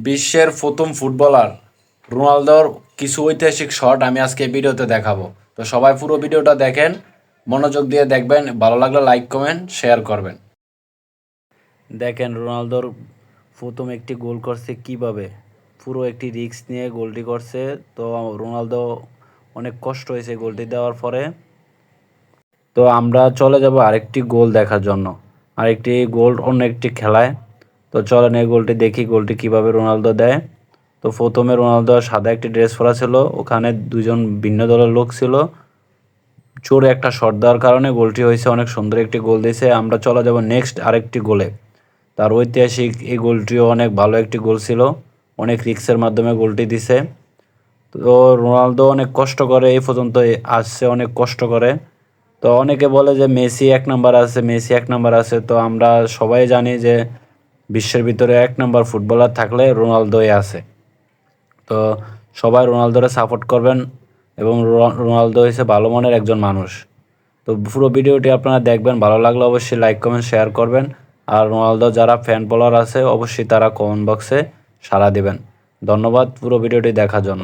বিশ্বের প্রথম ফুটবলার রোনালদোর কিছু ঐতিহাসিক শট আমি আজকে ভিডিওতে দেখাবো। তো সবাই পুরো ভিডিওটা দেখেন, মনোযোগ দিয়ে দেখবেন, ভালো লাগলে লাইক কমেন্ট শেয়ার করবেন। দেখেন রোনালদোর প্রথম একটি গোল করছে কিভাবে, পুরো একটি রিস্ক নিয়ে গোলটি করছে। তো রোনালদো অনেক কষ্ট হয়েছে গোলটি দেওয়ার পরে। তো আমরা চলে যাব আরেকটি গোল দেখার জন্য, আরেকটি গোল অন্য একটি খেলায়। তো চলেন এই গোলটি দেখি, গোলটি কিভাবে রোনালদো দেয়। তো প্রথমে রোনালদো সাদা একটি ড্রেস পরা ছিল, ওখানে দুজন ভিন্ন দলের লোক ছিল। জোরে একটা শট দেওয়ার কারণে গোলটি হয়েছে, অনেক সুন্দর একটি গোল দিয়েছে। আমরা চলে যাব নেক্সট আরেকটি গোলে। তার ঐতিহাসিক এই গোলটিও অনেক ভালো একটি গোল ছিল, অনেক রিক্সের মাধ্যমে গোলটি দিছে। তো রোনালদো অনেক কষ্ট করে এই পর্যন্ত আসছে, অনেক কষ্ট করে। তো অনেকে বলে যে মেসি এক নাম্বার আছে, মেসি এক নাম্বার আছে। তো আমরা সবাই জানি যে বিশ্বের ভিতরে এক নাম্বার ফুটবলার থাকলে রোনালদোই আছে। তো সবাই রোনালদোরে সাপোর্ট করবেন, এবং রোনালদো হচ্ছে ভালো মনের একজন মানুষ। তো পুরো ভিডিওটি আপনারা দেখবেন, ভালো লাগলে অবশ্যই লাইক কমেন্ট শেয়ার করবেন। আর রোনালদো যারা ফ্যান ফলোয়ার আছে অবশ্যই তারা কমেন্ট বক্সে সাড়া দিবেন। ধন্যবাদ পুরো ভিডিওটি দেখার জন্য।